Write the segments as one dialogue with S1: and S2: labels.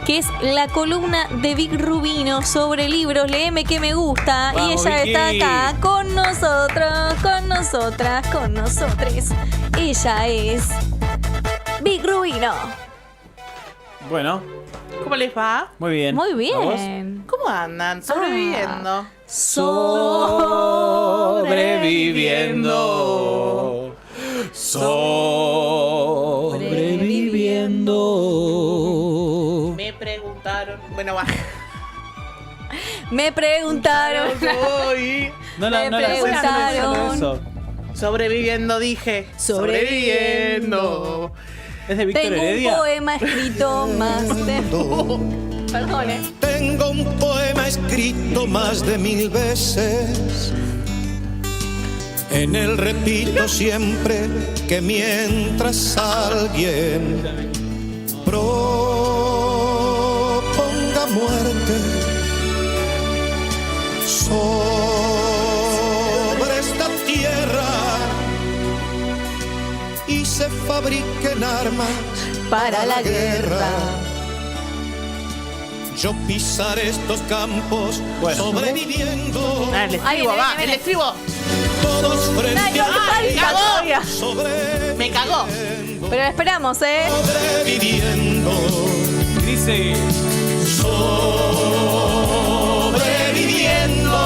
S1: que es la columna de Vic Rubino sobre libros. Léeme que me gusta.
S2: Vamos,
S1: y ella
S2: Vicky.
S1: está acá con nosotros, con nosotras, con nosotres. Ella es Vic Rubino.
S2: Bueno,
S3: ¿Cómo les va?
S2: muy bien.
S1: Muy
S2: ¿A vos?
S1: bien.
S3: ¿Cómo andan? Sobreviviendo.
S2: Sobreviviendo. Sobreviviendo.
S3: Me preguntaron. Bueno, va.
S1: Me preguntaron.
S3: Hoy.
S2: No la
S1: Me
S2: sé,
S1: preguntaron.
S2: solo eso.
S3: Sobreviviendo, dije.
S1: Sobreviviendo.
S2: Es de Víctor
S1: Tengo un
S2: Heredia.
S1: poema escrito más de... Perdone.
S4: Tengo un poema escrito más de 1000 veces. En él repito siempre que mientras alguien proponga muerte sobre esta tierra y se fabriquen armas
S1: Para la guerra.
S4: yo pisaré estos campos sobreviviendo.
S3: Ah, el
S1: Ahí
S3: estribo,
S1: viene,
S3: va.
S1: viene.
S3: El estribo.
S4: Todos frente
S1: Ay, no,
S4: a
S1: me
S3: cagó.
S4: sobreviviendo.
S3: Me cagó.
S1: Pero la esperamos, ¿eh?
S4: Sobreviviendo.
S2: Dice.
S4: Sobreviviendo.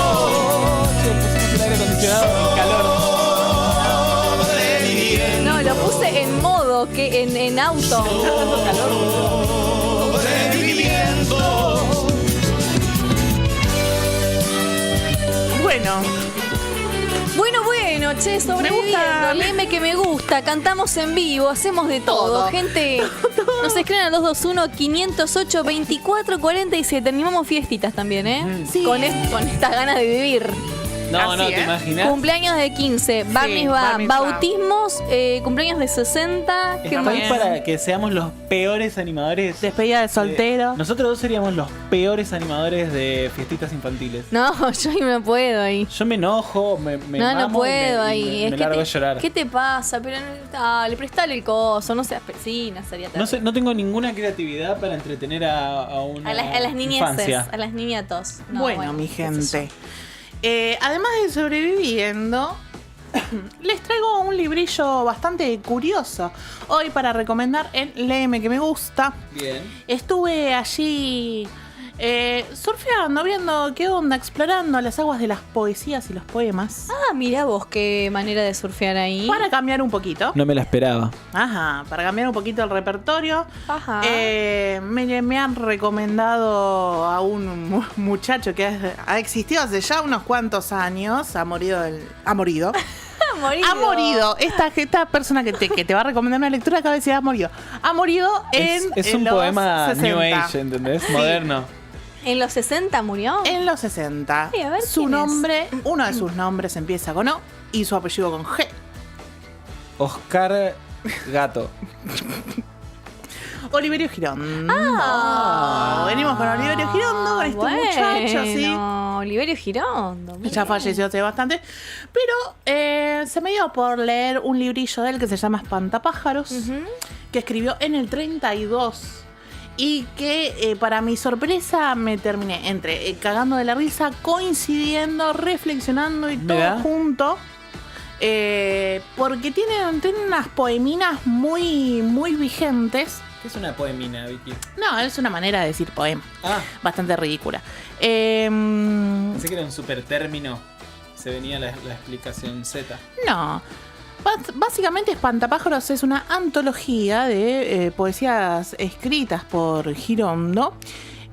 S2: Pusimos el aire acondicionado en calor.
S4: Sobreviviendo.
S1: No, lo puse en modo, que en auto.
S4: Sobreviviendo.
S3: Bueno.
S1: Bueno, che, sobreviviendo.
S3: gusta.
S1: Léeme que me gusta. Cantamos en vivo, hacemos de todo.
S3: Todo.
S1: Gente, nos escriben al 221-508-2447. Animamos fiestitas también, ¿eh?
S3: Sí.
S1: Con estas ganas de vivir.
S2: No,
S3: Así,
S2: no, ¿te
S3: ¿eh?
S2: imaginas?
S1: Cumpleaños de 15, bar
S3: Sí,
S1: mitzvah,
S3: bar mitzvah.
S1: bautismos, cumpleaños de 60. ¿Qué
S3: Está
S1: más?
S3: bien.
S2: Para que seamos los peores animadores.
S3: Despedida de soltero.
S2: Nosotros dos seríamos los peores animadores de fiestitas infantiles.
S1: No, yo no puedo ahí.
S2: Yo me enojo, me
S1: No
S2: mamo
S1: puedo
S2: y
S1: ahí.
S2: me
S1: Es que
S2: largo
S1: te-
S2: a llorar.
S1: ¿Qué te pasa? Pero dale, prestale el coso, no seas pesina, sería
S2: No sé, no tengo ninguna creatividad para entretener a una
S1: a las niñeces,
S2: infancia.
S1: a las niñatos. No,
S3: bueno, mi
S1: qué sé yo.
S3: gente. Además de sobreviviendo, les traigo un librillo bastante curioso hoy para recomendar en Léeme que me gusta.
S2: Bien.
S3: Estuve allí surfeando, viendo qué onda, explorando las aguas de las poesías y los poemas.
S1: Ah, mira vos qué manera de surfear ahí.
S3: Para cambiar un poquito.
S2: No me la esperaba.
S3: Ajá, para cambiar un poquito el repertorio.
S1: Ajá.
S3: Me han recomendado a un muchacho que ha existido hace ya unos cuantos años. Ha morido. Ha morido. Ha morido. Esta persona que te va a recomendar una lectura acaba de decir ha morido. Ha morido
S2: Es
S3: en
S2: un
S3: los
S2: poema
S3: 60.
S2: New Age, ¿entendés?
S3: Sí.
S2: Moderno.
S1: ¿En los 60 murió?
S3: En los 60.
S1: Ay, a ver,
S3: Su
S1: ¿quién es?
S3: nombre, uno de sus nombres empieza con O y su apellido con G.
S2: Oscar Gato.
S3: Oliverio Girondo.
S1: Ah.
S3: Venimos con Oliverio Girondo, con este muchacho, sí.
S1: Oliverio Girondo. muy
S3: Ya
S1: bien.
S3: falleció hace bastante. Pero se me dio por leer un librillo de él que se llama Espantapájaros,
S1: Ujú.
S3: que escribió en el 32. Y que para mi sorpresa me terminé entre cagando de la risa, coincidiendo, reflexionando y todo
S2: Mirá.
S3: junto. Porque tiene unas poeminas muy, muy vigentes.
S2: ¿Qué es una poemina, Vicky?
S3: No, es una manera de decir poema.
S2: Ah,
S3: Bastante ridícula.
S2: pensé que era un super término. Se venía la explicación Z.
S3: No. Básicamente Espantapájaros es una antología de poesías escritas por Girondo,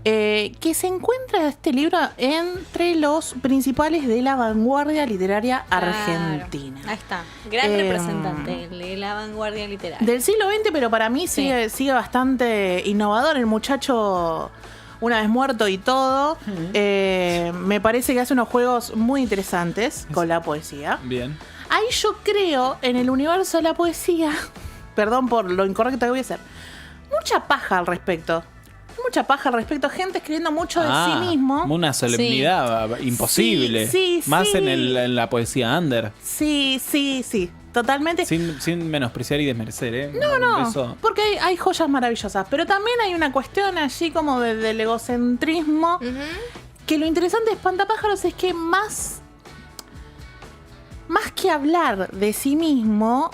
S3: que se encuentra este libro entre los principales de la vanguardia literaria argentina.
S1: Claro. Ahí está. Gran representante de la vanguardia literaria.
S3: Del siglo XX, pero para mí
S1: Sí.
S3: sigue bastante innovador. El muchacho, una vez muerto y todo, me parece que hace unos juegos muy interesantes con la poesía.
S2: Bien.
S3: Ahí yo creo en el universo de la poesía, perdón por lo incorrecto que voy a hacer, mucha paja al respecto. Gente escribiendo mucho de sí mismo.
S2: Una solemnidad imposible.
S3: Sí,
S2: Más
S3: sí.
S2: en la poesía under.
S3: Sí. totalmente.
S2: Sin menospreciar y desmerecer, ¿eh? No. Eso.
S3: Porque hay joyas maravillosas, pero también hay una cuestión allí como del egocentrismo, que lo interesante de Espantapájaros es que más que hablar de sí mismo,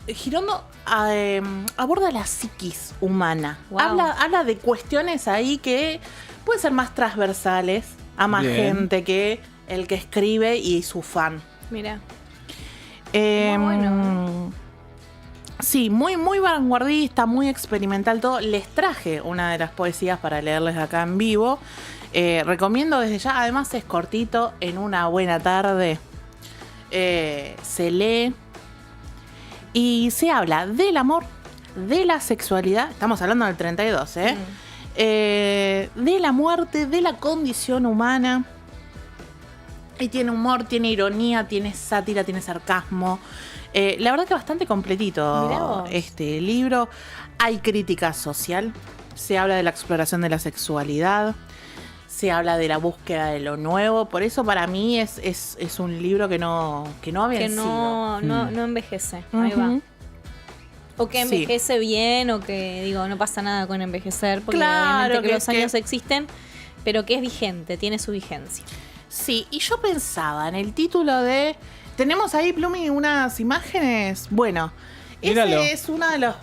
S3: Girondo aborda la psiquis humana.
S1: Wow.
S3: Habla de cuestiones ahí que pueden ser más transversales a más
S2: Bien.
S3: gente que el que escribe y su fan.
S1: Mira.
S3: Muy
S1: bueno.
S3: Sí, muy vanguardista, muy experimental todo. Les traje una de las poesías para leerles acá en vivo. Recomiendo desde ya, además es cortito, en una buena tarde. Se lee y se habla del amor, de la sexualidad, estamos hablando del 32, de la muerte, de la condición humana. Y tiene humor, tiene ironía, tiene sátira, tiene sarcasmo. La verdad que bastante completito
S1: Mirá vos.
S3: este libro. Hay crítica social, se habla de la exploración de la sexualidad, se habla de la búsqueda de lo nuevo. Por eso para mí es un libro que no ha
S1: Que
S3: vencido.
S1: no envejece. Ahí va.
S3: Ujú.
S1: O que
S3: Sí.
S1: envejece bien, o que, digo, no pasa nada con envejecer, porque
S3: Claro,
S1: obviamente que
S3: que-
S1: los años existen, pero que es vigente, tiene su vigencia.
S3: Sí, y yo pensaba en el título de... Tenemos ahí, Plumi, unas imágenes. Bueno,
S2: Míralo.
S3: ese es una de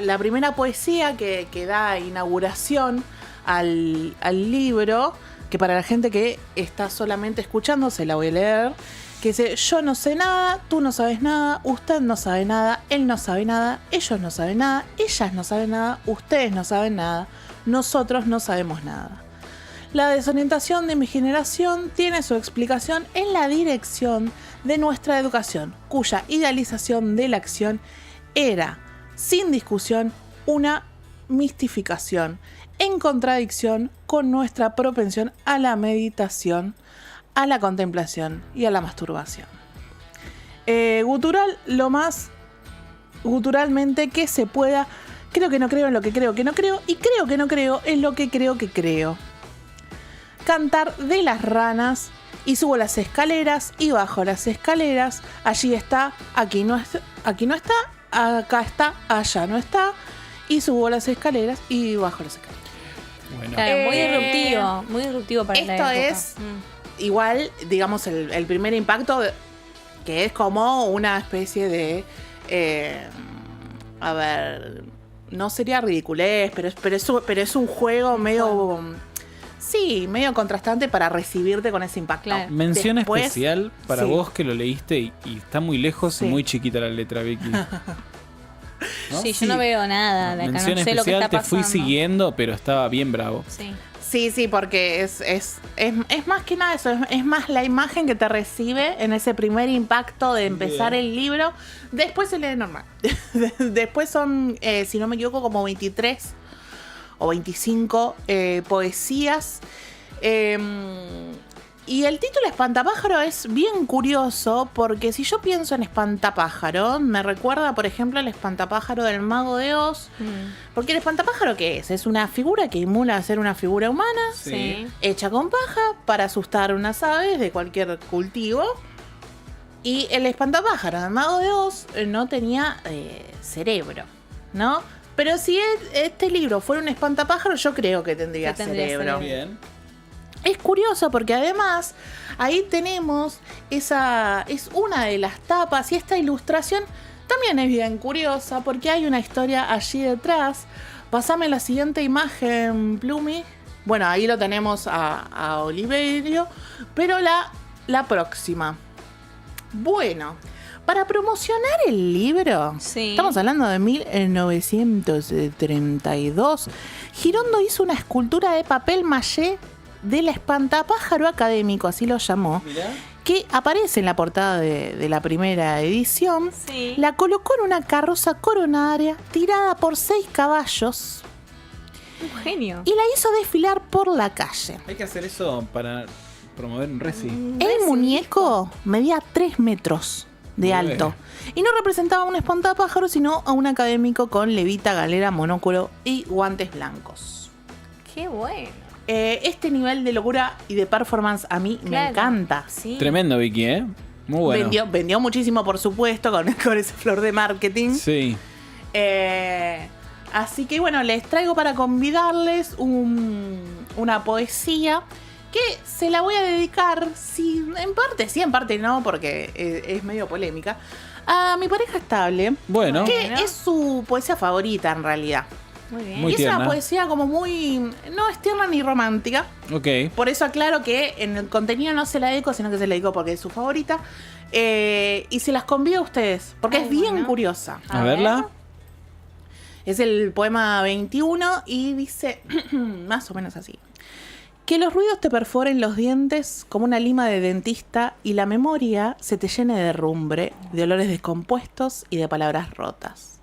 S3: la primera poesía que da inauguración al libro, que para la gente que está solamente escuchando se la voy a leer, que dice: yo no sé nada, tú no sabes nada, usted no sabe nada, él no sabe nada, ellos no saben nada, ellas no saben nada, ustedes no saben nada, nosotros no sabemos nada. La desorientación de mi generación tiene su explicación en la dirección de nuestra educación, cuya idealización de la acción era, sin discusión, una mistificación, en contradicción con nuestra propensión a la meditación, a la contemplación y a la masturbación. Gutural, lo más guturalmente que se pueda. Creo que no creo en lo que creo que no creo, y creo que no creo en lo que creo que creo. Cantar de las ranas, y subo las escaleras y bajo las escaleras. Allí está, aquí no está, acá está, allá no está. Y subo las escaleras y bajo las escaleras.
S2: Bueno.
S1: Claro, muy disruptivo para la
S3: Esto
S1: época.
S3: es igual, digamos, el primer impacto, que es como una especie de... a ver, no sería ridiculez, pero es un juego medio... Sí, medio contrastante para recibirte con ese impacto.
S1: Claro.
S2: Mención
S3: Después-
S2: especial para
S3: sí.
S2: vos que lo leíste y está muy lejos
S3: Sí.
S2: y muy chiquita la letra, Vicky. ¿No?
S1: Sí, yo no veo nada de acá, no
S2: Mención
S1: sé lo que
S2: especial,
S1: está
S2: te fui
S1: pasando.
S2: siguiendo, pero estaba bien bravo.
S1: Sí.
S3: Sí, porque es más que nada eso, es más la imagen que te recibe en ese primer impacto de empezar
S2: Bien.
S3: el libro. Después se lee normal. Después son, si no me equivoco, como 23 o 25 poesías. Y el título Espantapájaro es bien curioso, porque si yo pienso en Espantapájaro, me recuerda, por ejemplo, al Espantapájaro del Mago de Oz. Porque el espantapájaro, ¿qué es? Es una figura que emula ser una figura humana,
S1: Sí.
S3: hecha con paja para asustar unas aves de cualquier cultivo. Y el espantapájaro del Mago de Oz no tenía cerebro, ¿no? Pero si este libro fuera un espantapájaro, yo creo que tendría
S1: Que tendría
S3: cerebro.
S1: cerebro.
S2: Bien.
S3: Es curioso porque además ahí tenemos es una de las tapas, y esta ilustración también es bien curiosa porque hay una historia allí detrás. Pásame la siguiente imagen, Plumi. Bueno, ahí lo tenemos a Oliverio, pero la próxima. Bueno, para promocionar el libro,
S1: Sí.
S3: estamos hablando de 1932, Girondo hizo una escultura de papel maché del espantapájaro académico, así lo llamó,
S2: Mirá.
S3: que aparece en la portada de la primera edición.
S1: Sí.
S3: La colocó en una carroza coronaria tirada por 6 caballos
S1: Un genio.
S3: y la hizo desfilar por la calle.
S2: Hay que hacer eso para promover un reci.
S3: El muñeco medía 3 metros de
S2: Muy
S3: alto y no representaba a un espantapájaro, sino a un académico con levita, galera, monóculo y guantes blancos.
S1: Qué bueno.
S3: Este nivel de locura y de performance a mí me
S1: Claro.
S3: encanta.
S1: Sí.
S2: Tremendo, Vicky, ¿eh? Muy bueno.
S3: Vendió muchísimo, por supuesto, con ese flor de marketing.
S2: Sí.
S3: Así que bueno, les traigo para convidarles una poesía que se la voy a dedicar, en parte no, porque es medio polémica, a mi pareja estable.
S2: Bueno.
S3: Que es su poesía favorita en realidad.
S1: Muy bien.
S2: Muy
S3: Y es
S2: tierna.
S3: una poesía como muy... no es tierna ni romántica.
S2: Ok.
S3: Por eso aclaro que en el contenido no se la dedico, sino que se la dedico porque es su favorita. Y se las convido a ustedes, porque
S1: Ay,
S3: es bien
S1: bueno.
S3: curiosa.
S2: A verla.
S3: Es el poema 21 y dice más o menos así. Que los ruidos te perforen los dientes como una lima de dentista y la memoria se te llene de rumbre, de olores descompuestos y de palabras rotas.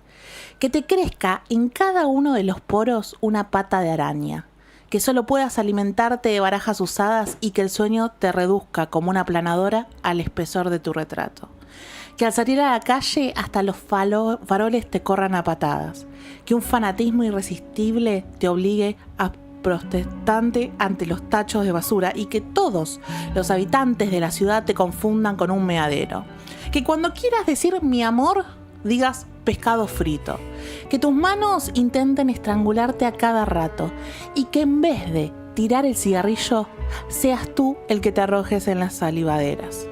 S3: Que te crezca en cada uno de los poros una pata de araña. Que solo puedas alimentarte de barajas usadas y que el sueño te reduzca como una aplanadora al espesor de tu retrato. Que al salir a la calle hasta los faroles te corran a patadas. Que un fanatismo irresistible te obligue a protestante ante los tachos de basura y que todos los habitantes de la ciudad te confundan con un meadero. Que cuando quieras decir mi amor, digas pescado frito. Que tus manos intenten estrangularte a cada rato y que en vez de tirar el cigarrillo, seas tú el que te arrojes en las salivaderas.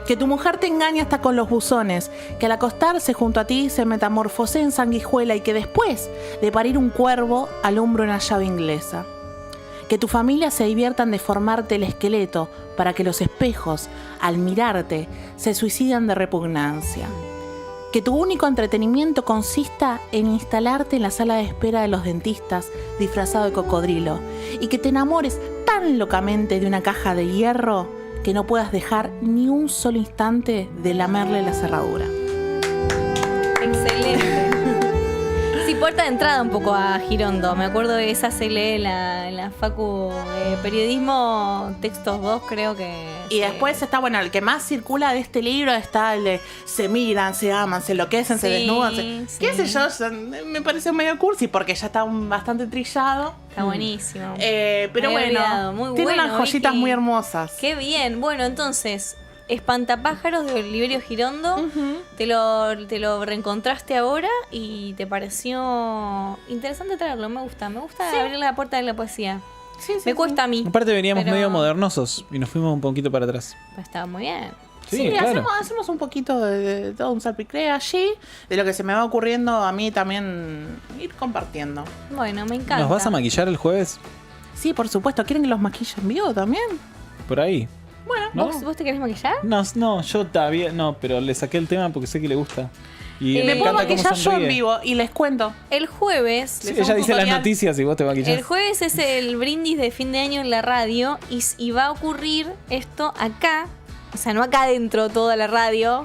S3: Que tu mujer te engañe hasta con los buzones, que al acostarse junto a ti se metamorfosee en sanguijuela y que después de parir un cuervo alumbre una llave inglesa. Que tu familia se divierta en deformarte el esqueleto para que los espejos, al mirarte, se suicidan de repugnancia. Que tu único entretenimiento consista en instalarte en la sala de espera de los dentistas disfrazado de cocodrilo y que te enamores tan locamente de una caja de hierro que no puedas dejar ni un solo instante de lamerle la cerradura.
S1: Excelente. Sí, puerta de entrada un poco a Girondo. Me acuerdo de esa se lee en la facu de periodismo, textos 2 creo que...
S3: Y después está, bueno, el que más circula de este libro está el de se miran, se aman, se enloquecen, se
S1: Sí,
S3: desnudan.
S1: sí.
S3: ¿Qué sé yo? Me parece medio cursi porque ya está bastante trillado.
S1: Está buenísimo.
S3: Pero
S1: Me había
S3: bueno,
S1: olvidado. Muy
S3: tiene
S1: bueno,
S3: unas joyitas
S1: Vicky.
S3: muy hermosas.
S1: Qué bien. Bueno, entonces, Espantapájaros de Oliverio Girondo. Te lo reencontraste ahora y te pareció interesante traerlo. Me gusta abrir la puerta de la poesía.
S3: Sí,
S1: Me cuesta a mí.
S2: Aparte veníamos
S1: pero-
S2: medio modernosos y nos fuimos un poquito para atrás.
S1: Pero estaba muy bien.
S2: Sí, claro.
S3: hacemos un poquito de todo un salpicré allí, de lo que se me va ocurriendo a mí también ir compartiendo.
S1: Bueno, me encanta.
S2: ¿Nos vas a maquillar el jueves?
S3: Sí, por supuesto. ¿Quieren que los maquille en vivo también?
S2: Por ahí.
S3: Bueno,
S2: ¿No?
S1: ¿Vos te querés maquillar?
S2: No, yo todavía no, pero le saqué el tema porque sé que le gusta. Y
S1: Me
S3: me puedo
S2: encanta cómo
S3: maquillar yo
S2: sonríe.
S3: en vivo y les cuento.
S1: El jueves...
S2: Sí,
S3: Les
S2: ella
S3: hago un
S2: dice las
S3: tutorial.
S2: noticias y vos te maquillás.
S1: El jueves es el brindis de fin de año en la radio y va a ocurrir esto acá, o sea, no acá adentro toda la radio,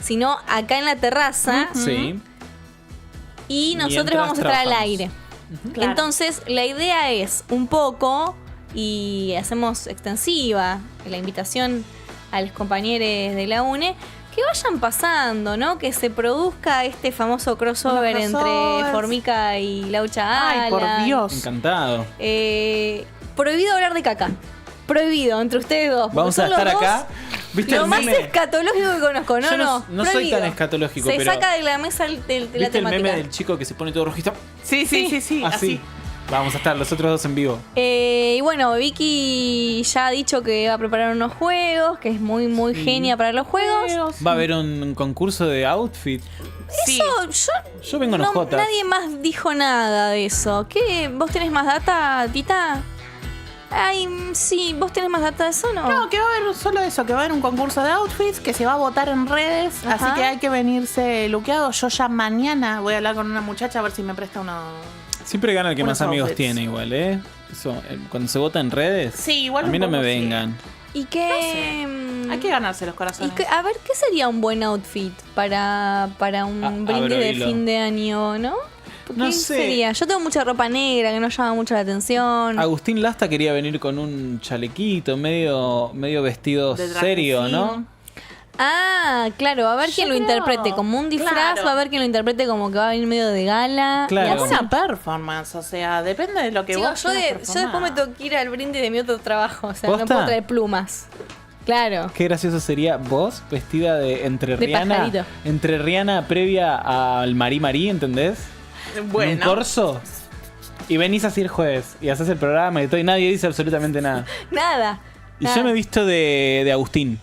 S1: sino acá en la terraza
S2: Sí.
S1: y nosotros
S2: Mientras
S1: vamos a estar al
S2: trabajamos.
S1: aire.
S3: Claro.
S1: Entonces, la idea es un poco, y hacemos extensiva la invitación a los compañeros de la UNE, que vayan pasando, ¿no? Que se produzca este famoso crossover
S3: Unos
S1: entre
S3: crossovers.
S1: Formica y Laucha
S3: Ay, por
S1: Alan.
S3: Dios.
S2: Encantado.
S1: Prohibido hablar de caca. Prohibido, entre ustedes dos. porque
S2: Vamos a
S1: son los
S2: estar
S1: dos
S2: acá. ¿Viste
S1: Lo
S2: el
S1: más
S2: meme?
S1: escatológico que conozco, ¿no?
S2: Yo no soy
S1: prohibido.
S2: tan escatológico,
S1: Se
S2: pero-
S1: saca de la mesa de la
S2: ¿Viste el
S1: temática.
S2: meme del chico que se pone todo rojito?
S3: Sí,
S2: Así.
S3: así.
S2: Vamos a estar los otros dos en vivo.
S1: Y bueno, Vicky ya ha dicho que va a preparar unos juegos, que es muy, muy
S2: Sí.
S1: genia para los juegos.
S2: Va a haber un concurso de outfit.
S3: Sí.
S1: Eso,
S2: Yo vengo en ojotas.
S1: nadie más dijo nada de eso. ¿Qué? ¿Vos tenés más data, Tita? Ay, sí, ¿vos tenés más data de eso o no?
S3: No, que va a haber solo eso, que va a haber un concurso de outfits que se va a votar en redes,
S1: Ajá.
S3: así que hay que venirse luqueado. Yo ya mañana voy a hablar con una muchacha a ver si me presta uno.
S2: Siempre gana el que
S3: Unos
S2: más amigos
S3: outfits.
S2: tiene igual, ¿eh? Eso, cuando se vota en redes,
S3: Sí, igual
S2: a mí
S3: un
S2: no me
S3: poco sí.
S2: vengan.
S1: ¿Y qué?
S3: Hay que ganarse los
S1: Y
S3: corazones.
S1: a ver, ¿qué sería un buen outfit para un brindis
S2: abro
S1: de
S2: hilo.
S1: fin de año, no?
S2: No
S1: ¿Qué
S2: sé.
S1: sería? Yo tengo mucha ropa negra que no llama mucho la atención.
S2: Agustín Lasta quería venir con un chalequito, medio vestido
S3: De
S2: serio,
S3: trajecín.
S2: ¿no?
S1: Ah, claro, a ver quién lo
S3: creo-
S1: interprete como un disfraz,
S3: claro.
S1: va a ver quién lo interprete como que va a venir medio de gala.
S2: Claro.
S1: y
S3: Es
S1: así.
S3: una performance, o sea, depende de lo que
S1: Chicos,
S3: vos
S1: yo
S3: quieras
S1: después me
S3: performar.
S1: tengo que ir al brindis de mi otro trabajo, o sea, no
S2: ¿Posta?
S1: puedo traer plumas. Claro.
S2: Qué gracioso sería vos vestida de entrerriana.
S1: pajarito.
S2: Entrerriana previa al Marí Marí, ¿entendés?
S3: Bueno.
S2: En un corso. Y venís así el jueves y haces el programa y todo y nadie dice absolutamente nada.
S1: Nada.
S2: Y yo me he visto de Agustín.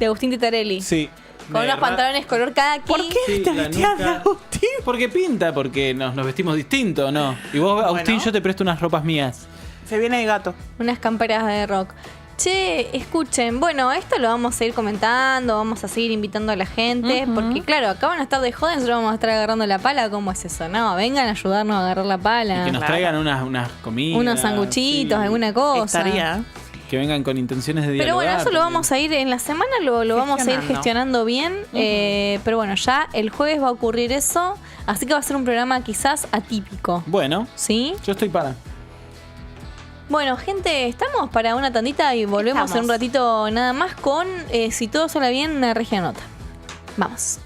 S1: De Agustín Titarelli.
S2: Sí.
S1: Con unos pantalones color kaki.
S3: ¿Por qué
S2: Sí,
S3: te
S2: la
S3: vestías de
S2: nuca.
S3: Agustín?
S2: Porque pinta, porque nos vestimos distinto, ¿no? Y vos, Agustín,
S3: Bueno.
S2: yo te presto unas ropas mías.
S3: Se viene de gato.
S1: Unas camperas de rock. Che, escuchen, bueno, esto lo vamos a ir comentando, vamos a seguir invitando a la gente, porque claro, acá van a estar de joda, nosotros vamos a estar agarrando la pala, ¿cómo es eso? No, vengan a ayudarnos a agarrar la pala.
S2: Y que nos
S3: Claro.
S2: traigan unas comidas.
S1: Unos sanguchitos,
S2: sí.
S1: alguna cosa.
S3: Estaría.
S2: Que vengan con intenciones de dialogar.
S1: Pero bueno, eso lo
S2: también.
S1: vamos a ir en la semana, lo vamos a ir
S3: Gestionando.
S1: gestionando bien. Pero bueno, ya el jueves va a ocurrir eso. Así que va a ser un programa quizás atípico.
S2: Bueno,
S1: ¿Sí?
S2: yo estoy para.
S1: Bueno, gente, estamos para una tandita y volvemos en un ratito nada más con, si todo sale bien, una regia nota. Vamos.